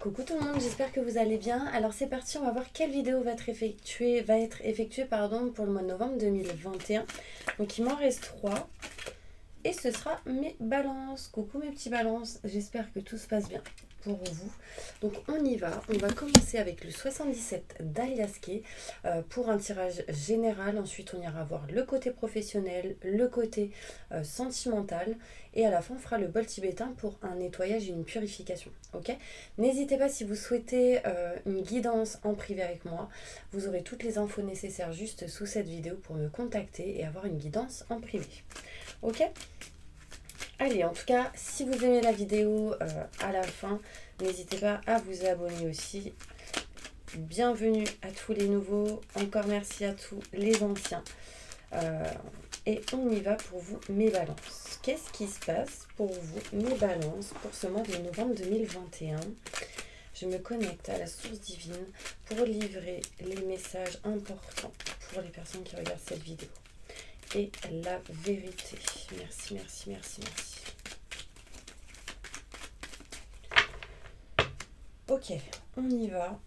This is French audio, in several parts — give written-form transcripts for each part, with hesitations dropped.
Coucou tout le monde, j'espère que vous allez bien. Alors c'est parti, on va voir quelle vidéo va être effectuée pour le mois de novembre 2021. Donc il m'en reste 3 et ce sera mes balances. Coucou mes petits balances, j'espère que tout se passe bien pour vous. Donc on y va, on va commencer avec le 77 d'Aliasqué pour un tirage général. Ensuite on ira voir le côté professionnel, le côté sentimental et à la fin on fera le bol tibétain pour un nettoyage et une purification. Ok, n'hésitez pas si vous souhaitez une guidance en privé avec moi, vous aurez toutes les infos nécessaires juste sous cette vidéo pour me contacter et avoir une guidance en privé. Ok, allez, en tout cas, si vous aimez la vidéo à la fin, n'hésitez pas à vous abonner aussi. Bienvenue à tous les nouveaux, encore merci à tous les anciens. Et on y va pour vous, mes balances. Qu'est-ce qui se passe pour vous, mes balances, pour ce mois de novembre 2021? Je me connecte à la source divine pour livrer les messages importants pour les personnes qui regardent cette vidéo. Et la vérité. Merci, merci, merci, merci. Ok, on y va.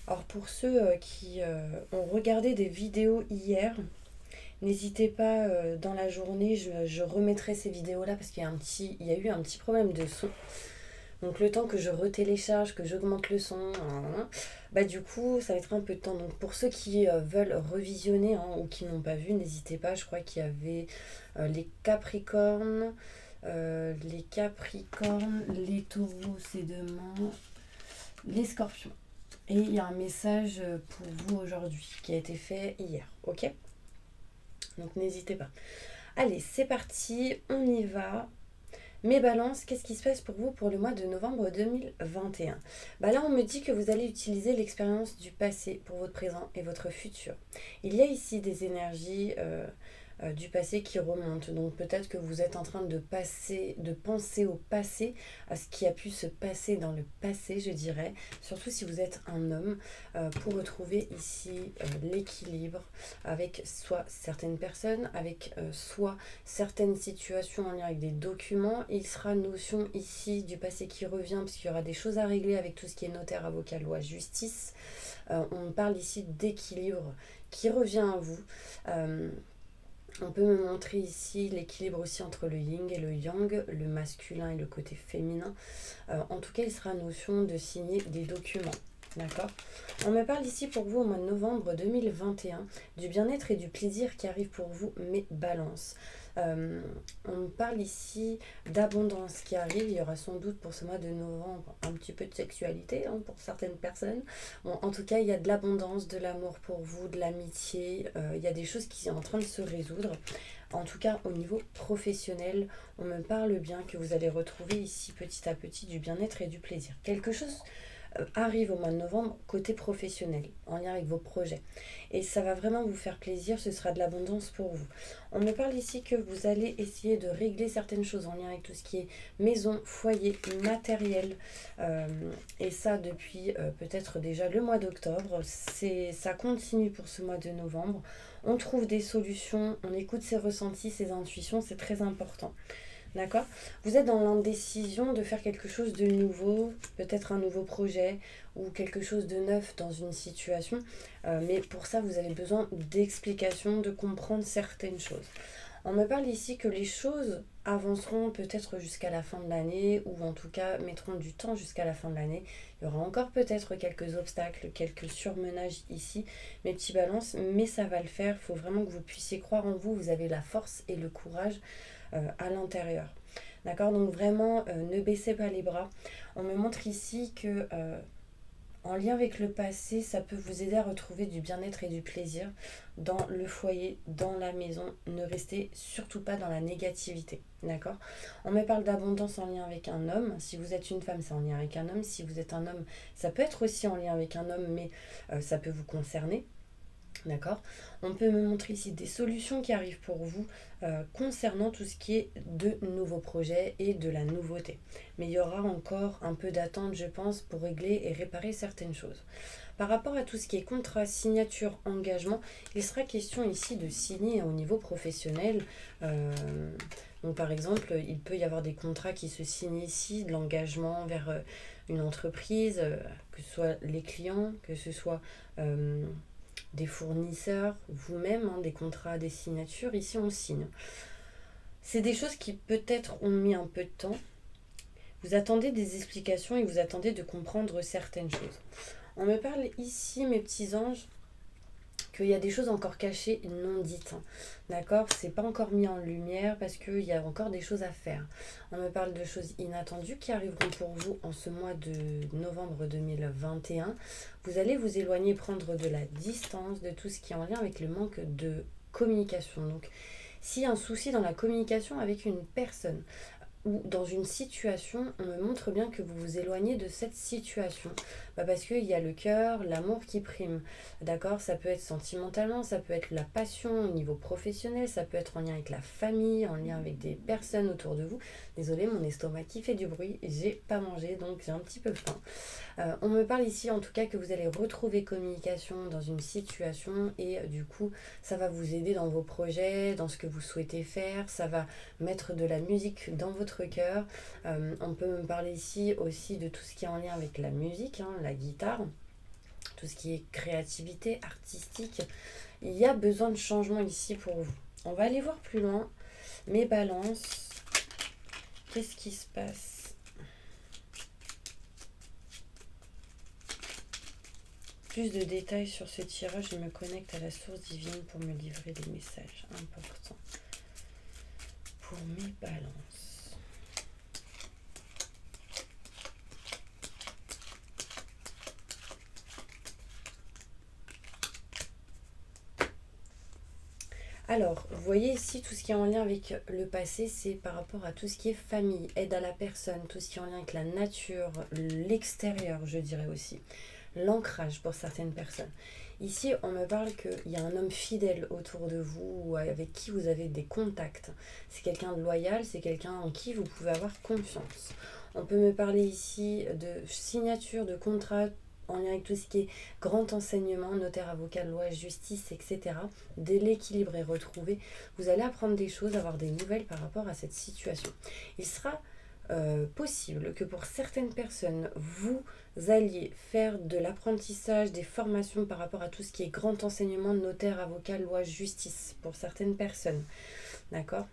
Alors pour ceux qui ont regardé des vidéos hier, n'hésitez pas dans la journée, je remettrai ces vidéos-là parce qu'il y a eu un petit problème de son. Donc le temps que je retélécharge, que j'augmente le son, bah du coup ça va être un peu de temps. Donc pour ceux qui veulent revisionner ou qui n'ont pas vu, n'hésitez pas. Je crois qu'il y avait les Capricornes, les Taureaux c'est demain, les Scorpions. Et il y a un message pour vous aujourd'hui qui a été fait hier, ok? Donc n'hésitez pas. Allez, c'est parti, on y va. Mes balances, qu'est-ce qui se passe pour vous pour le mois de novembre 2021? Bah là, on me dit que vous allez utiliser l'expérience du passé pour votre présent et votre futur. Il y a ici des énergies du passé qui remontent. Donc peut-être que vous êtes en train de penser au passé, à ce qui a pu se passer dans le passé, je dirais. Surtout si vous êtes un homme, pour retrouver ici l'équilibre avec soit certaines personnes, avec soit certaines situations en lien avec des documents. Il sera notion ici du passé qui revient, parce qu'il y aura des choses à régler avec tout ce qui est notaire, avocat, loi, justice. On parle ici d'équilibre qui revient à vous. On peut me montrer ici l'équilibre aussi entre le yin et le yang, le masculin et le côté féminin. En tout cas, il sera notion de signer des documents. D'accord? On me parle ici pour vous au mois de novembre 2021 du bien-être et du plaisir qui arrive pour vous, mes balances. On me parle ici d'abondance qui arrive. Il y aura sans doute pour ce mois de novembre un petit peu de sexualité pour certaines personnes. Bon, en tout cas, il y a de l'abondance, de l'amour pour vous, de l'amitié. Il y a des choses qui sont en train de se résoudre. En tout cas, au niveau professionnel, on me parle bien que vous allez retrouver ici petit à petit du bien-être et du plaisir. Quelque chose arrive au mois de novembre côté professionnel, en lien avec vos projets. Et ça va vraiment vous faire plaisir, ce sera de l'abondance pour vous. On me parle ici que vous allez essayer de régler certaines choses en lien avec tout ce qui est maison, foyer, matériel. Et ça depuis peut-être déjà le mois d'octobre. Ça continue pour ce mois de novembre. On trouve des solutions, on écoute ses ressentis, ses intuitions, c'est très important. D'accord? Vous êtes dans l'indécision de faire quelque chose de nouveau, peut-être un nouveau projet ou quelque chose de neuf dans une situation. Mais pour ça, vous avez besoin d'explications, de comprendre certaines choses. On me parle ici que les choses avanceront peut-être jusqu'à la fin de l'année ou en tout cas mettront du temps jusqu'à la fin de l'année. Il y aura encore peut-être quelques obstacles, quelques surmenages ici, mes petits balances, mais ça va le faire. Il faut vraiment que vous puissiez croire en vous. Vous avez la force et le courage à l'intérieur. D'accord? Donc vraiment, ne baissez pas les bras. On me montre ici que en lien avec le passé, ça peut vous aider à retrouver du bien-être et du plaisir dans le foyer, dans la maison. Ne restez surtout pas dans la négativité. D'accord? On me parle d'abondance en lien avec un homme. Si vous êtes une femme, c'est en lien avec un homme. Si vous êtes un homme, ça peut être aussi en lien avec un homme, mais ça peut vous concerner. D'accord? On peut me montrer ici des solutions qui arrivent pour vous concernant tout ce qui est de nouveaux projets et de la nouveauté. Mais il y aura encore un peu d'attente, je pense, pour régler et réparer certaines choses. Par rapport à tout ce qui est contrat, signature, engagement, il sera question ici de signer au niveau professionnel. Donc par exemple, il peut y avoir des contrats qui se signent ici, de l'engagement vers une entreprise, que ce soit les clients, que ce soit des fournisseurs, vous-même, des contrats, des signatures, ici on signe. C'est des choses qui peut-être ont mis un peu de temps. Vous attendez des explications et vous attendez de comprendre certaines choses. On me parle ici, mes petits anges, qu'il y a des choses encore cachées et non dites. D'accord? C'est pas encore mis en lumière parce qu'il y a encore des choses à faire. On me parle de choses inattendues qui arriveront pour vous en ce mois de novembre 2021. Vous allez vous éloigner, prendre de la distance de tout ce qui est en lien avec le manque de communication. Donc, s'il y a un souci dans la communication avec une personne, ou dans une situation, on me montre bien que vous vous éloignez de cette situation. Parce qu'il y a le cœur, l'amour qui prime. D'accord? Ça peut être sentimentalement, ça peut être la passion au niveau professionnel, ça peut être en lien avec la famille, en lien avec des personnes autour de vous. Désolée, mon estomac qui fait du bruit, j'ai pas mangé, donc j'ai un petit peu faim. On me parle ici en tout cas que vous allez retrouver communication dans une situation et du coup ça va vous aider dans vos projets, dans ce que vous souhaitez faire, ça va mettre de la musique dans votre cœur. On peut me parler ici aussi de tout ce qui est en lien avec la musique, la guitare, tout ce qui est créativité artistique. Il y a besoin de changement ici pour vous. On va aller voir plus loin. Mes balances, qu'est-ce qui se passe? Plus de détails sur ce tirage, je me connecte à la source divine pour me livrer des messages importants pour mes balances. Alors, vous voyez ici tout ce qui est en lien avec le passé, c'est par rapport à tout ce qui est famille, aide à la personne, tout ce qui est en lien avec la nature, l'extérieur, je dirais aussi. L'ancrage pour certaines personnes. Ici, on me parle qu'il y a un homme fidèle autour de vous ou avec qui vous avez des contacts. C'est quelqu'un de loyal, c'est quelqu'un en qui vous pouvez avoir confiance. On peut me parler ici de signature de contrat en lien avec tout ce qui est grand enseignement, notaire, avocat, loi, justice, etc. Dès l'équilibre est retrouvé, vous allez apprendre des choses, avoir des nouvelles par rapport à cette situation. Il sera possible que pour certaines personnes, vous alliez faire de l'apprentissage, des formations par rapport à tout ce qui est grand enseignement, notaire, avocat, loi, justice, pour certaines personnes. D'accord?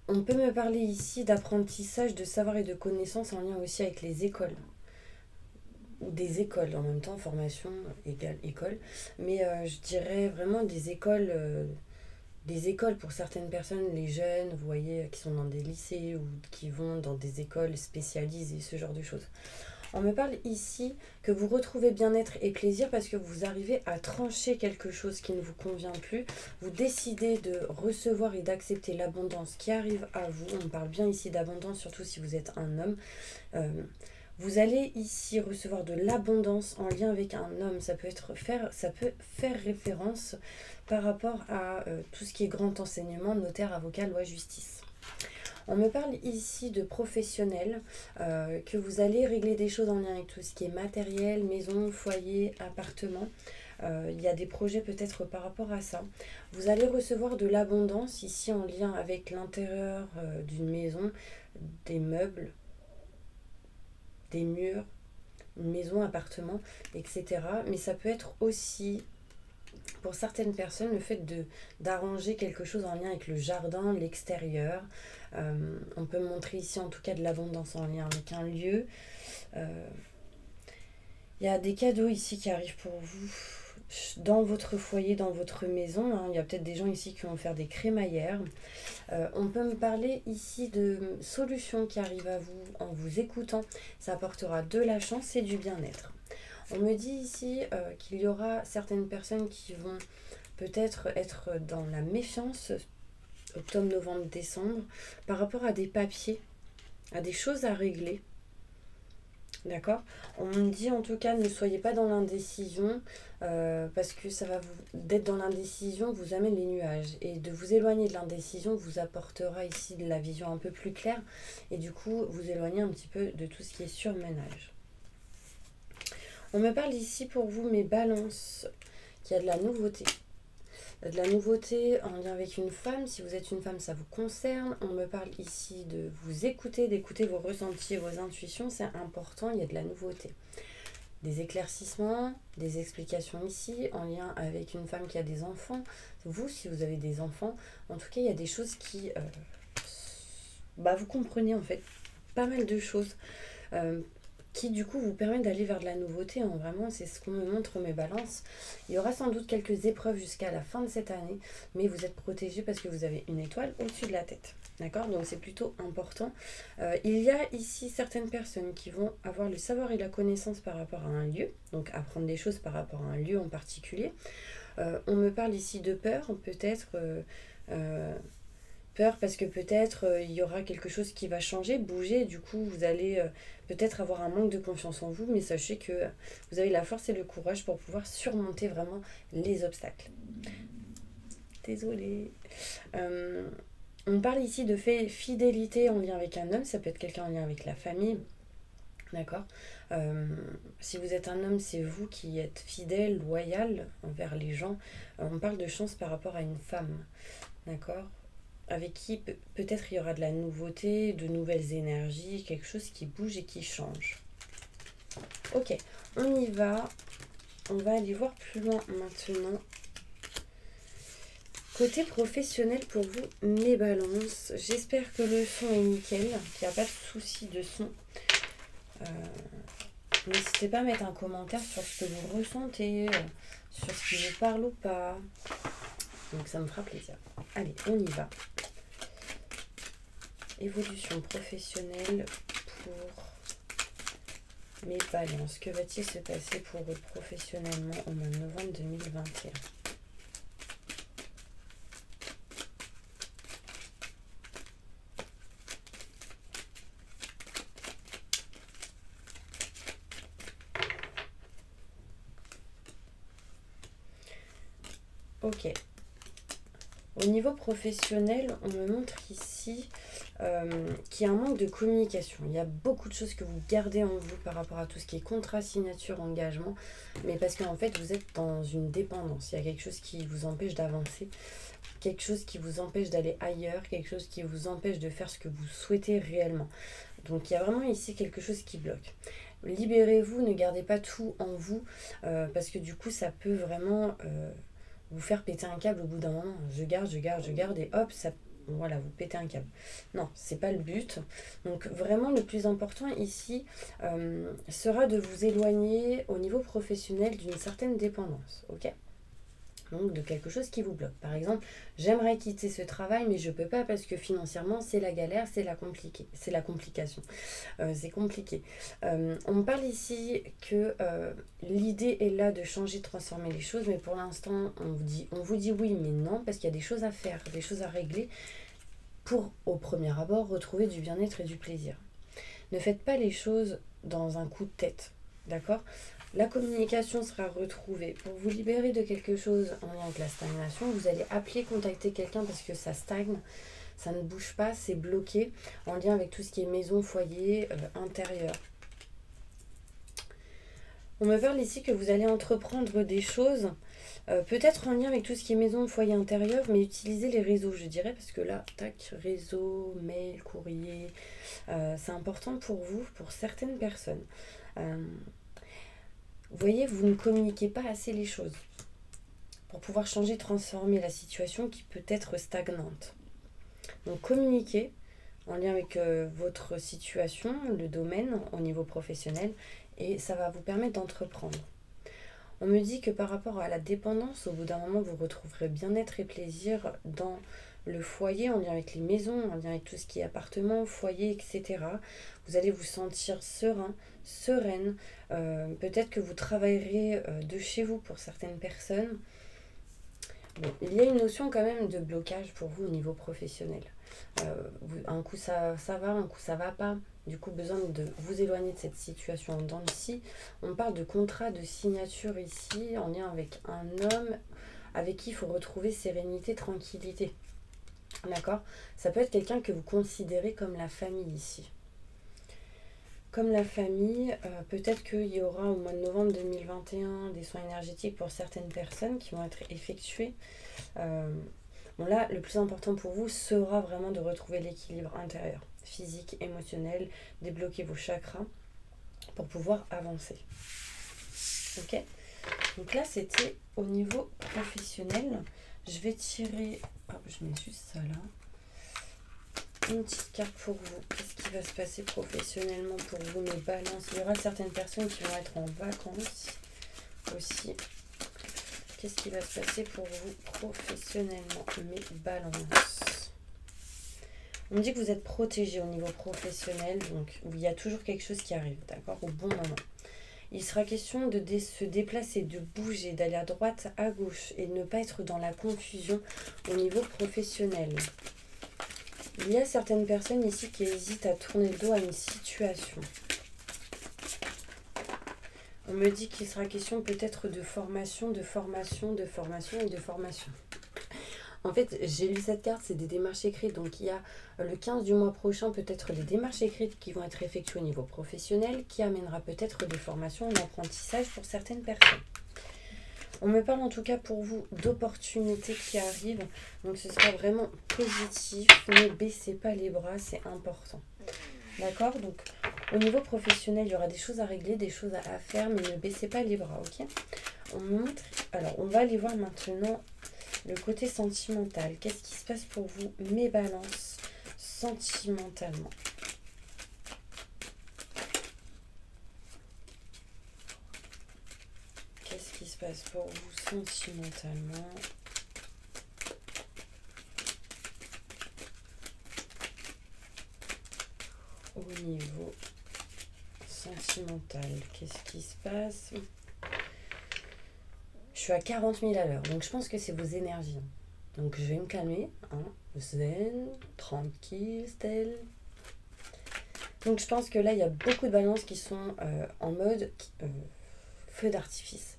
On peut me parler ici d'apprentissage, de savoir et de connaissances en lien aussi avec les écoles. Ou des écoles en même temps, formation égale école. Mais je dirais vraiment des écoles pour certaines personnes, les jeunes, vous voyez, qui sont dans des lycées ou qui vont dans des écoles spécialisées, ce genre de choses. On me parle ici que vous retrouvez bien-être et plaisir parce que vous arrivez à trancher quelque chose qui ne vous convient plus. Vous décidez de recevoir et d'accepter l'abondance qui arrive à vous. On parle bien ici d'abondance, surtout si vous êtes un homme. Vous allez ici recevoir de l'abondance en lien avec un homme. Ça peut faire référence par rapport à tout ce qui est grand enseignement, notaire, avocat, loi, justice. On me parle ici de professionnels, que vous allez régler des choses en lien avec tout ce qui est matériel, maison, foyer, appartement. Il y a des projets peut-être par rapport à ça. Vous allez recevoir de l'abondance ici en lien avec l'intérieur d'une maison, des meubles, des murs, une maison, appartement, etc. Mais ça peut être aussi, pour certaines personnes, le fait d'arranger quelque chose en lien avec le jardin, l'extérieur. On peut montrer ici en tout cas de l'abondance en lien avec un lieu. Il y a des cadeaux ici qui arrivent pour vous dans votre foyer, dans votre maison. Il y a peut-être des gens ici qui vont faire des crémaillères. On peut me parler ici de solutions qui arrivent à vous en vous écoutant. Ça apportera de la chance et du bien-être. On me dit ici qu'il y aura certaines personnes qui vont peut-être être dans la méfiance, octobre, novembre, décembre, par rapport à des papiers, à des choses à régler. D'accord? On me dit en tout cas, ne soyez pas dans l'indécision, parce que ça va d'être dans l'indécision vous amène les nuages. Et de vous éloigner de l'indécision vous apportera ici de la vision un peu plus claire. Et du coup, vous éloigner un petit peu de tout ce qui est surmenage. On me parle ici pour vous, mes balances, qu'il y a de la nouveauté. De la nouveauté en lien avec une femme. Si vous êtes une femme, ça vous concerne. On me parle ici de vous écouter, d'écouter vos ressentis, vos intuitions. C'est important, il y a de la nouveauté. Des éclaircissements, des explications ici, en lien avec une femme qui a des enfants. Vous, si vous avez des enfants, en tout cas, il y a des choses qui... vous comprenez en fait pas mal de choses. Qui du coup vous permet d'aller vers de la nouveauté. Hein. Vraiment, c'est ce qu'on me montre mes balances. Il y aura sans doute quelques épreuves jusqu'à la fin de cette année, mais vous êtes protégés parce que vous avez une étoile au-dessus de la tête. D'accord? Donc c'est plutôt important. Il y a ici certaines personnes qui vont avoir le savoir et la connaissance par rapport à un lieu, donc apprendre des choses par rapport à un lieu en particulier. On me parle ici de peur, peut-être... peur parce que peut-être il y aura quelque chose qui va changer, bouger, et du coup vous allez peut-être avoir un manque de confiance en vous, mais sachez que vous avez la force et le courage pour pouvoir surmonter vraiment les obstacles. Désolée. On parle ici de fidélité en lien avec un homme, ça peut être quelqu'un en lien avec la famille. D'accord. Si vous êtes un homme, c'est vous qui êtes fidèle, loyal envers les gens. On parle de chance par rapport à une femme. D'accord, avec qui peut-être il y aura de la nouveauté, de nouvelles énergies, quelque chose qui bouge et qui change. Ok, on y va. On va aller voir plus loin maintenant. Côté professionnel pour vous, mes balances. J'espère que le son est nickel, qu'il n'y a pas de souci de son. N'hésitez pas à mettre un commentaire sur ce que vous ressentez, sur ce qui vous parle ou pas. Donc ça me fera plaisir. Allez, on y va. Évolution professionnelle pour mes balances. Que va-t-il se passer pour eux professionnellement au mois de novembre 2021 ? Ok. Au niveau professionnel, on me montre ici qu'il y a un manque de communication. Il y a beaucoup de choses que vous gardez en vous par rapport à tout ce qui est contrat, signature, engagement, mais parce qu'en fait, vous êtes dans une dépendance. Il y a quelque chose qui vous empêche d'avancer, quelque chose qui vous empêche d'aller ailleurs, quelque chose qui vous empêche de faire ce que vous souhaitez réellement. Donc, il y a vraiment ici quelque chose qui bloque. Libérez-vous, ne gardez pas tout en vous, parce que du coup, ça peut vraiment... vous faire péter un câble au bout d'un moment. Je garde et hop, ça, voilà, vous pétez un câble. Non, c'est pas le but. Donc vraiment le plus important ici sera de vous éloigner au niveau professionnel d'une certaine dépendance. Ok ? Donc de quelque chose qui vous bloque. Par exemple, j'aimerais quitter ce travail, mais je peux pas parce que financièrement c'est la galère, c'est la complication. C'est compliqué. On me parle ici que l'idée est là de changer, de transformer les choses, mais pour l'instant on vous dit oui, mais non, parce qu'il y a des choses à faire, des choses à régler pour au premier abord retrouver du bien-être et du plaisir. Ne faites pas les choses dans un coup de tête, d'accord ? La communication sera retrouvée. Pour vous libérer de quelque chose en lien avec la stagnation, vous allez appeler, contacter quelqu'un parce que ça stagne, ça ne bouge pas, c'est bloqué, en lien avec tout ce qui est maison, foyer, intérieur. On me parle ici que vous allez entreprendre des choses, peut-être en lien avec tout ce qui est maison, foyer, intérieur, mais utilisez les réseaux, je dirais, parce que là, tac, réseau, mail, courrier, c'est important pour vous, pour certaines personnes. Vous voyez, vous ne communiquez pas assez les choses pour pouvoir changer, transformer la situation qui peut être stagnante. Donc communiquez en lien avec votre situation, le domaine au niveau professionnel, et ça va vous permettre d'entreprendre. On me dit que par rapport à la dépendance, au bout d'un moment, vous retrouverez bien-être et plaisir dans le foyer, en lien avec les maisons, en lien avec tout ce qui est appartement, foyer, etc. Vous allez vous sentir serein, sereine. Peut-être que vous travaillerez de chez vous pour certaines personnes. Bon, il y a une notion quand même de blocage pour vous au niveau professionnel. Un coup ça va, un coup ça va pas. du coup besoin de vous éloigner de cette situation. Dans le ci, on parle de contrat de signature ici, en lien avec un homme avec qui il faut retrouver sérénité, tranquillité. D'accord? Ça peut être quelqu'un que vous considérez comme la famille ici. Comme la famille, peut-être qu'il y aura au mois de novembre 2021 des soins énergétiques pour certaines personnes qui vont être effectués. Bon là, le plus important pour vous sera vraiment de retrouver l'équilibre intérieur, physique, émotionnel, débloquer vos chakras pour pouvoir avancer. Ok? Donc là, c'était au niveau professionnel. Je vais tirer, je mets juste ça là. Une petite carte pour vous. Qu'est-ce qui va se passer professionnellement pour vous, mes balances? Il y aura certaines personnes qui vont être en vacances aussi. Qu'est-ce qui va se passer pour vous professionnellement, mes balances? On me dit que vous êtes protégé au niveau professionnel, donc il y a toujours quelque chose qui arrive, d'accord, au bon moment. Il sera question de se déplacer, de bouger, d'aller à droite, à gauche et de ne pas être dans la confusion au niveau professionnel. Il y a certaines personnes ici qui hésitent à tourner le dos à une situation. On me dit qu'il sera question peut-être de formation, de formation, de formation et de formation. En fait, j'ai lu cette carte, c'est des démarches écrites. Donc, il y a le 15 du mois prochain, peut-être des démarches écrites qui vont être effectuées au niveau professionnel, qui amènera peut-être des formations en apprentissage pour certaines personnes. On me parle en tout cas pour vous d'opportunités qui arrivent. Donc, ce sera vraiment positif. Ne baissez pas les bras, c'est important. D'accord? Donc, au niveau professionnel, il y aura des choses à régler, des choses à faire, mais ne baissez pas les bras, ok? Alors, on va aller voir maintenant le côté sentimental. Qu'est-ce qui se passe pour vous, mes balances, sentimentalement? Qu'est-ce qui se passe pour vous, sentimentalement? Au niveau sentimental, qu'est-ce qui se passe? Je suis à 40 000 à l'heure, donc je pense que c'est vos énergies. Donc je vais me calmer, hein, zen, tranquille, style. Donc je pense que là, il y a beaucoup de balances qui sont en mode feu d'artifice.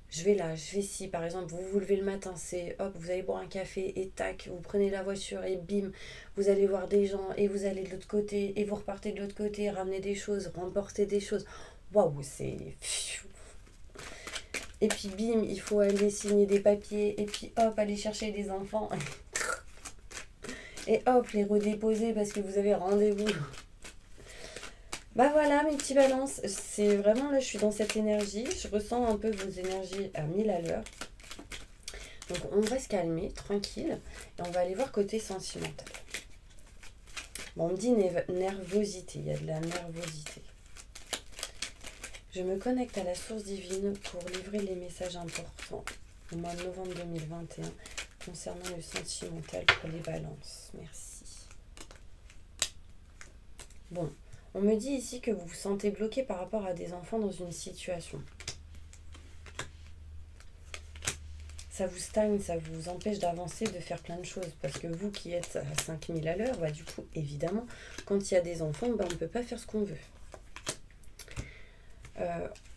Je vais là, je vais ici, par exemple, vous vous levez le matin, c'est hop, vous allez boire un café et tac, vous prenez la voiture et bim, vous allez voir des gens et vous allez de l'autre côté et vous repartez de l'autre côté, ramener des choses, remporter des choses. Waouh, c'est... Et puis bim, il faut aller signer des papiers et puis hop, aller chercher des enfants et hop, les redéposer parce que vous avez rendez-vous. Bah voilà mes petits balances, c'est vraiment là je suis dans cette énergie, je ressens un peu vos énergies à 1000 à l'heure. Donc on va se calmer, tranquille, et on va aller voir côté sentimental. Bon, on me dit nervosité, il y a de la nervosité. Je me connecte à la source divine pour livrer les messages importants au mois de novembre 2021 concernant le sentimental pour les balances. Merci. Bon. On me dit ici que vous vous sentez bloqué par rapport à des enfants dans une situation. Ça vous stagne, ça vous empêche d'avancer, de faire plein de choses. Parce que vous qui êtes à 5000 à l'heure, bah, du coup, évidemment, quand il y a des enfants, bah, on ne peut pas faire ce qu'on veut.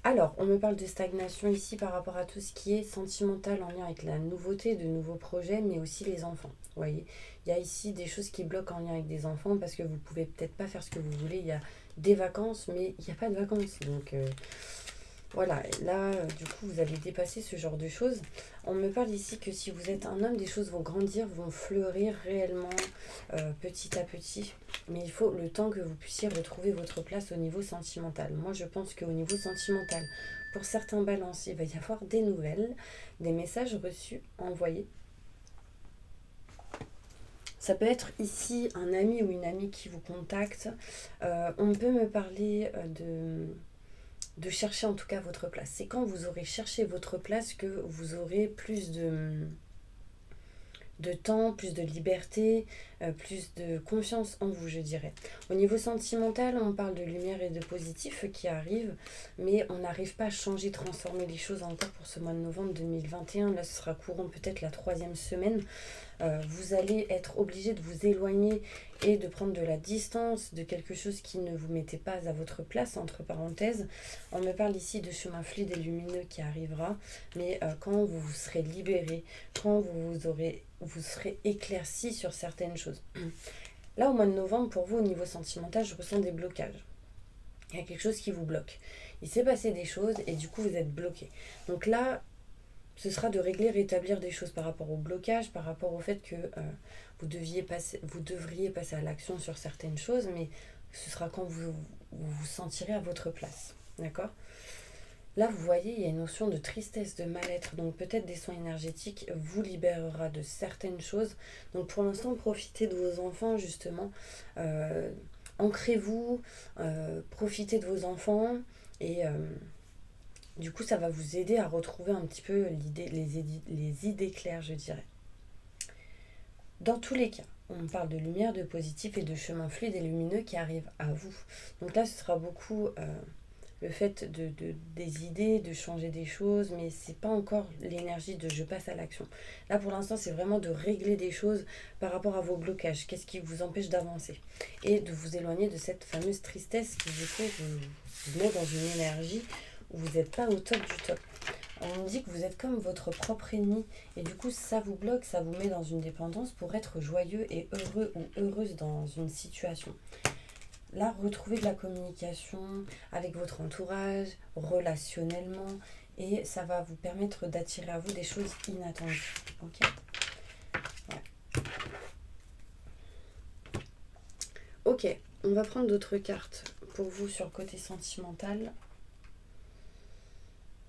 Alors, on me parle de stagnation ici par rapport à tout ce qui est sentimental en lien avec la nouveauté, de nouveaux projets, mais aussi les enfants. Vous voyez, il y a ici des choses qui bloquent en lien avec des enfants parce que vous ne pouvez peut-être pas faire ce que vous voulez. Il y a des vacances, mais il n'y a pas de vacances. Donc, voilà, là, du coup, vous allez dépasser ce genre de choses. On me parle ici que si vous êtes un homme, des choses vont grandir, vont fleurir réellement petit à petit. Mais il faut le temps que vous puissiez retrouver votre place au niveau sentimental. Moi, je pense qu'au niveau sentimental, pour certains balances, il va y avoir des nouvelles, des messages reçus, envoyés. Ça peut être ici un ami ou une amie qui vous contacte. On peut me parler de chercher en tout cas votre place. C'est quand vous aurez cherché votre place que vous aurez plus de temps, plus de liberté, plus de confiance en vous, je dirais. Au niveau sentimental, on parle de lumière et de positif qui arrivent, mais on n'arrive pas à changer, transformer les choses encore pour ce mois de novembre 2021. Là, ce sera courant peut-être la 3e semaine. Vous allez être obligé de vous éloigner et de prendre de la distance de quelque chose qui ne vous mettait pas à votre place, entre parenthèses. On me parle ici de chemin fluide et lumineux qui arrivera, mais quand vous vous serez libéré, quand vous serez éclairci sur certaines choses. Là, au mois de novembre, pour vous, au niveau sentimental, je ressens des blocages. Il y a quelque chose qui vous bloque. Il s'est passé des choses et du coup, vous êtes bloqué. Donc là, ce sera de régler, rétablir des choses par rapport au blocage, par rapport au fait que vous devriez passer à l'action sur certaines choses, mais ce sera quand vous vous sentirez à votre place. D'accord ? Là, vous voyez, il y a une notion de tristesse, de mal-être, donc peut-être des soins énergétiques vous libérera de certaines choses. Donc pour l'instant, profitez de vos enfants, justement. Ancrez-vous, profitez de vos enfants et... du coup, ça va vous aider à retrouver un petit peu les idées claires, je dirais. Dans tous les cas, on parle de lumière, de positif et de chemin fluide et lumineux qui arrivent à vous. Donc là, ce sera beaucoup le fait des idées, de changer des choses, mais c'est pas encore l'énergie de je passe à l'action. Là, pour l'instant, c'est vraiment de régler des choses par rapport à vos blocages. Qu'est-ce qui vous empêche d'avancer? Et de vous éloigner de cette fameuse tristesse qui vous met dans une énergie où vous n'êtes pas au top du top. On me dit que vous êtes comme votre propre ennemi et du coup ça vous bloque, ça vous met dans une dépendance pour être joyeux et heureux ou heureuse dans une situation. Là, retrouvez de la communication avec votre entourage, relationnellement, et ça va vous permettre d'attirer à vous des choses inattendues. Ok ? Ouais. Ok, on va prendre d'autres cartes pour vous sur le côté sentimental.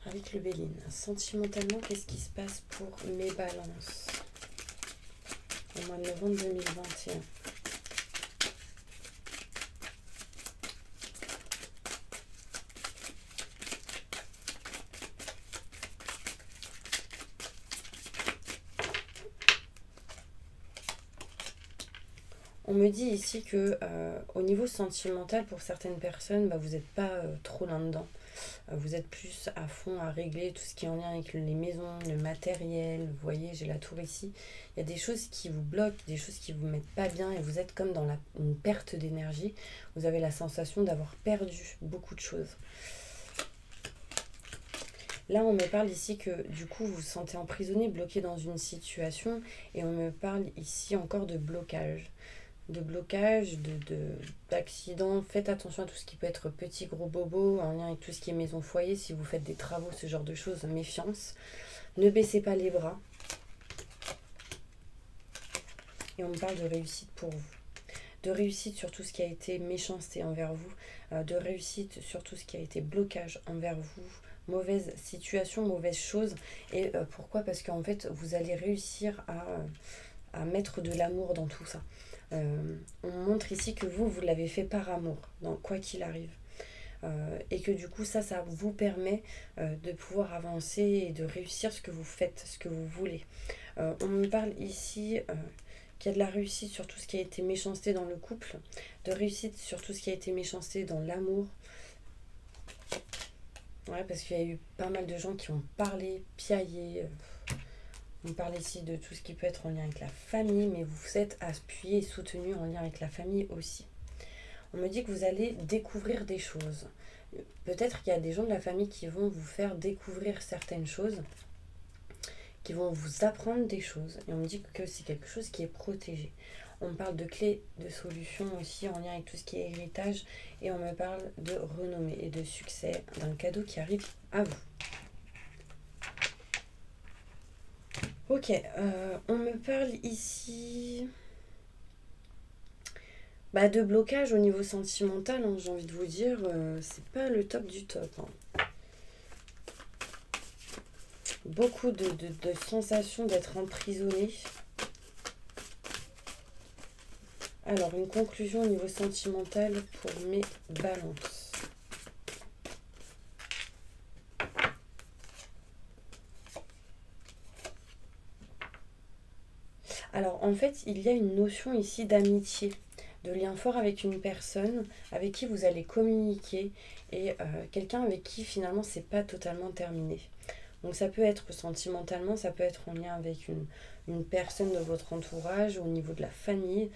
Avec le Béline, sentimentalement, qu'est-ce qui se passe pour mes balances au mois de novembre 2021? On me dit ici que au niveau sentimental, pour certaines personnes, vous n'êtes pas trop là-dedans. Vous êtes plus à fond à régler tout ce qui est en lien avec les maisons, le matériel. Vous voyez, j'ai la tour ici. Il y a des choses qui vous bloquent, des choses qui vous mettent pas bien et vous êtes comme dans une perte d'énergie. Vous avez la sensation d'avoir perdu beaucoup de choses. Là, on me parle ici que du coup, vous vous sentez emprisonné, bloqué dans une situation et on me parle ici encore de blocage. D'accidents. Faites attention à tout ce qui peut être petit, gros bobo, en lien avec tout ce qui est maison, foyer. Si vous faites des travaux, ce genre de choses, méfiance. Ne baissez pas les bras. Et on me parle de réussite pour vous. De réussite sur tout ce qui a été méchanceté envers vous. De réussite sur tout ce qui a été blocage envers vous. Mauvaise situation, mauvaise chose. Et pourquoi? Parce qu'en fait, vous allez réussir à mettre de l'amour dans tout ça. On montre ici que vous l'avez fait par amour, donc quoi qu'il arrive. Et que du coup, ça vous permet de pouvoir avancer et de réussir ce que vous faites, ce que vous voulez. On me parle ici qu'il y a de la réussite sur tout ce qui a été méchanceté dans le couple, de réussite sur tout ce qui a été méchanceté dans l'amour. Ouais, parce qu'il y a eu pas mal de gens qui ont parlé, piaillé. On parle ici de tout ce qui peut être en lien avec la famille, mais vous êtes appuyé et soutenu en lien avec la famille aussi. On me dit que vous allez découvrir des choses. Peut-être qu'il y a des gens de la famille qui vont vous faire découvrir certaines choses, qui vont vous apprendre des choses. Et on me dit que c'est quelque chose qui est protégé. On me parle de clés de solution aussi en lien avec tout ce qui est héritage. Et on me parle de renommée et de succès, d'un cadeau qui arrive à vous. Ok, on me parle ici de blocage au niveau sentimental, hein, j'ai envie de vous dire, c'est pas le top du top. Hein. Beaucoup de sensations d'être emprisonné. Alors, une conclusion au niveau sentimental pour mes balances. Alors en fait, il y a une notion ici d'amitié, de lien fort avec une personne avec qui vous allez communiquer et quelqu'un avec qui finalement c'est pas totalement terminé. Donc ça peut être sentimentalement, ça peut être en lien avec une personne de votre entourage, au niveau de la famille.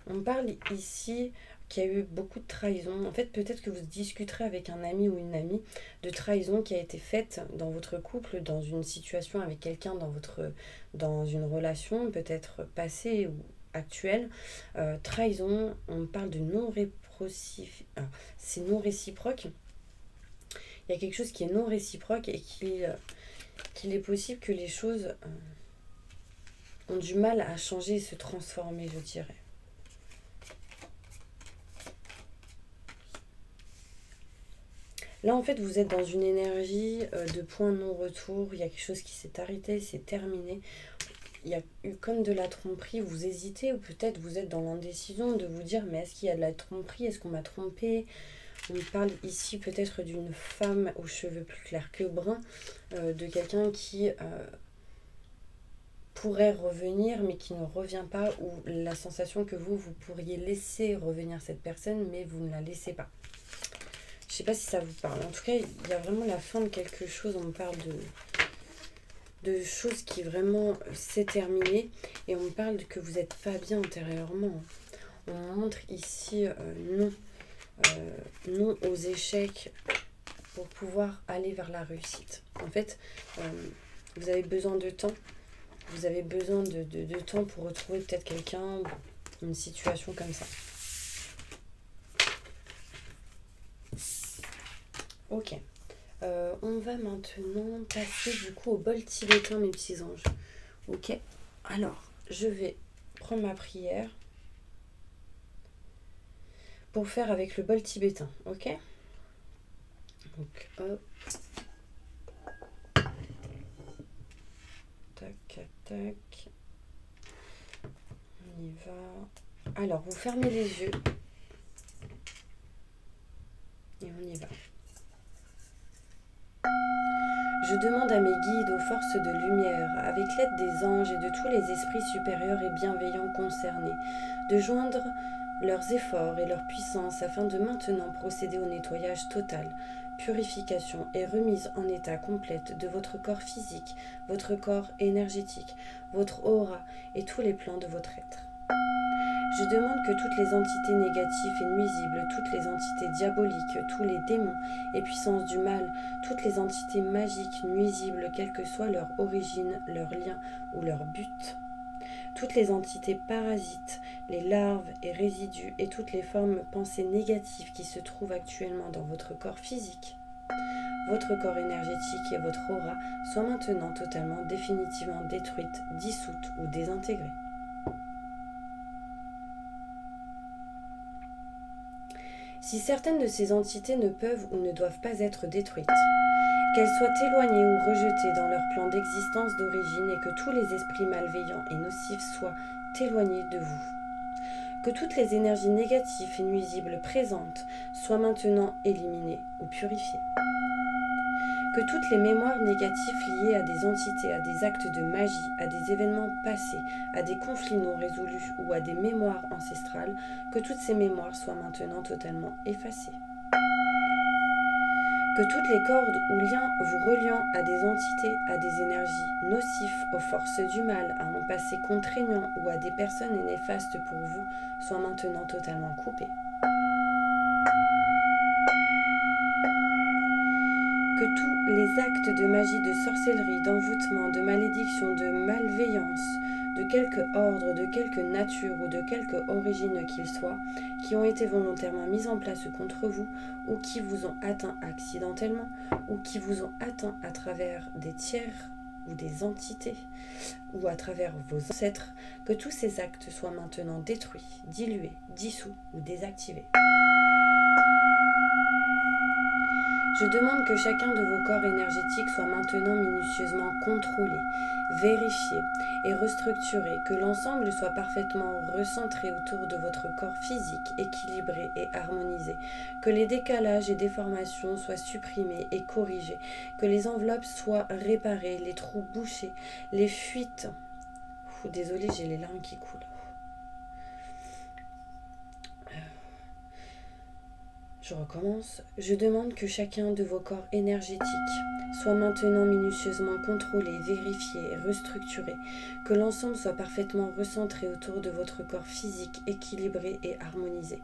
On parle ici qu'il y a eu beaucoup de trahison. En fait, peut-être que vous discuterez avec un ami ou une amie de trahison qui a été faite dans votre couple, dans une situation avec quelqu'un, dans une relation, peut-être passée ou actuelle. Trahison, on parle de c'est non réciproque. Il y a quelque chose qui est non réciproque et qu'il est possible que les choses ont du mal à changer et se transformer, je dirais. Là, en fait, vous êtes dans une énergie de point non-retour. Il y a quelque chose qui s'est arrêté, c'est terminé. Il y a eu comme de la tromperie. Vous hésitez ou peut-être vous êtes dans l'indécision de vous dire mais est-ce qu'il y a de la tromperie? Est-ce qu'on m'a trompé? On parle ici peut-être d'une femme aux cheveux plus clairs que bruns, de quelqu'un qui pourrait revenir mais qui ne revient pas, ou la sensation que vous pourriez laisser revenir cette personne mais vous ne la laissez pas. Je sais pas si ça vous parle. En tout cas, il y a vraiment la fin de quelque chose. On me parle de choses qui vraiment s'est terminé. Et on me parle que vous n'êtes pas bien intérieurement. On montre ici non aux échecs pour pouvoir aller vers la réussite. En fait, vous avez besoin de temps. Vous avez besoin de temps pour retrouver peut-être quelqu'un, une situation comme ça. Ok, on va maintenant passer du coup au bol tibétain, mes petits anges. Ok, alors je vais prendre ma prière pour faire avec le bol tibétain. Ok, donc hop, tac, tac, on y va. Alors vous fermez les yeux et on y va. Je demande à mes guides, aux forces de lumière, avec l'aide des anges et de tous les esprits supérieurs et bienveillants concernés, de joindre leurs efforts et leur puissance afin de maintenant procéder au nettoyage total, purification et remise en état complète de votre corps physique, votre corps énergétique, votre aura et tous les plans de votre être. Je demande que toutes les entités négatives et nuisibles, toutes les entités diaboliques, tous les démons et puissances du mal, toutes les entités magiques nuisibles, quelle que soit leur origine, leur lien ou leur but, toutes les entités parasites, les larves et résidus et toutes les formes pensées négatives qui se trouvent actuellement dans votre corps physique, votre corps énergétique et votre aura soient maintenant totalement, définitivement détruites, dissoutes ou désintégrées. Si certaines de ces entités ne peuvent ou ne doivent pas être détruites, qu'elles soient éloignées ou rejetées dans leur plan d'existence d'origine et que tous les esprits malveillants et nocifs soient éloignés de vous. Que toutes les énergies négatives et nuisibles présentes soient maintenant éliminées ou purifiées. Que toutes les mémoires négatives liées à des entités, à des actes de magie, à des événements passés, à des conflits non résolus ou à des mémoires ancestrales, que toutes ces mémoires soient maintenant totalement effacées. Que toutes les cordes ou liens vous reliant à des entités, à des énergies nocifs, aux forces du mal, à un passé contraignant ou à des personnes néfastes pour vous soient maintenant totalement coupés. Que tous les actes de magie, de sorcellerie, d'envoûtement, de malédiction, de malveillance, de quelque ordre, de quelque nature ou de quelque origine qu'ils soient, qui ont été volontairement mis en place contre vous, ou qui vous ont atteint accidentellement, ou qui vous ont atteint à travers des tiers ou des entités, ou à travers vos ancêtres, que tous ces actes soient maintenant détruits, dilués, dissous ou désactivés. Je demande que chacun de vos corps énergétiques soit maintenant minutieusement contrôlé, vérifié et restructuré, que l'ensemble soit parfaitement recentré autour de votre corps physique, équilibré et harmonisé, que les décalages et déformations soient supprimés et corrigés, que les enveloppes soient réparées, les trous bouchés, les fuites... Désolée, j'ai les larmes qui coulent. Je recommence. Je demande que chacun de vos corps énergétiques soit maintenant minutieusement contrôlé, vérifié et restructuré, que l'ensemble soit parfaitement recentré autour de votre corps physique, équilibré et harmonisé,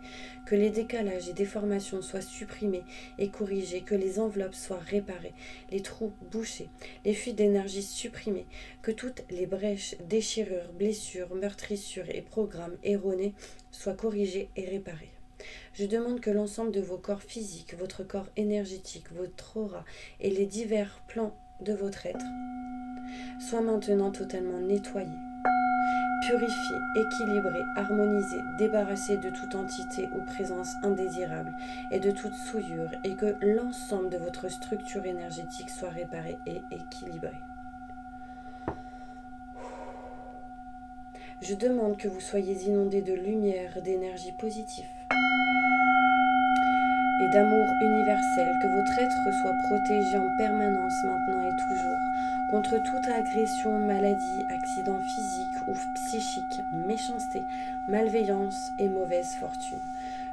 que les décalages et déformations soient supprimés et corrigés, que les enveloppes soient réparées, les trous bouchés, les fuites d'énergie supprimées, que toutes les brèches, déchirures, blessures, meurtrissures et programmes erronés soient corrigés et réparés. Je demande que l'ensemble de vos corps physiques, votre corps énergétique, votre aura et les divers plans de votre être soient maintenant totalement nettoyés, purifiés, équilibrés, harmonisés, débarrassés de toute entité ou présence indésirable et de toute souillure, et que l'ensemble de votre structure énergétique soit réparé et équilibré. Je demande que vous soyez inondés de lumière, d'énergie positive et d'amour universel, que votre être soit protégé en permanence maintenant et toujours contre toute agression, maladie, accident physique ou psychique, méchanceté, malveillance et mauvaise fortune.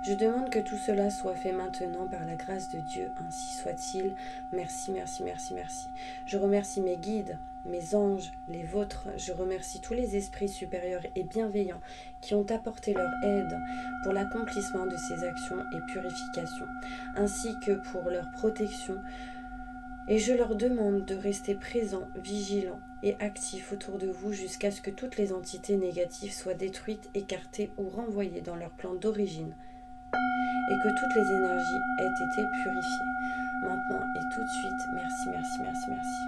Je demande que tout cela soit fait maintenant par la grâce de Dieu, ainsi soit-il. Merci, merci, merci, merci. Je remercie mes guides, mes anges, les vôtres. Je remercie tous les esprits supérieurs et bienveillants qui ont apporté leur aide pour l'accomplissement de ces actions et purifications, ainsi que pour leur protection. Et je leur demande de rester présents, vigilants et actifs autour de vous jusqu'à ce que toutes les entités négatives soient détruites, écartées ou renvoyées dans leur plan d'origine, et que toutes les énergies aient été purifiées. Maintenant et tout de suite, merci, merci, merci, merci.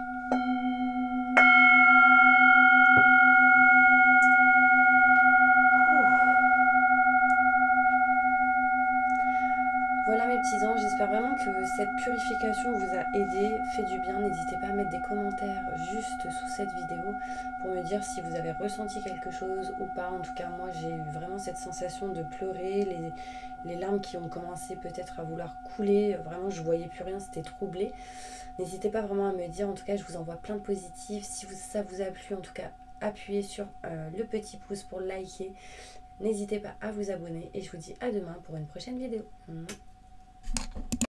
Voilà mes petits anges, j'espère vraiment que cette purification vous a aidé, fait du bien. N'hésitez pas à mettre des commentaires juste sous cette vidéo pour me dire si vous avez ressenti quelque chose ou pas. En tout cas, moi j'ai eu vraiment cette sensation de pleurer, les larmes qui ont commencé peut-être à vouloir couler. Vraiment, je voyais plus rien, c'était troublé. N'hésitez pas vraiment à me dire, en tout cas, je vous envoie plein de positifs. Si ça vous a plu, en tout cas, appuyez sur le petit pouce pour liker. N'hésitez pas à vous abonner et je vous dis à demain pour une prochaine vidéo.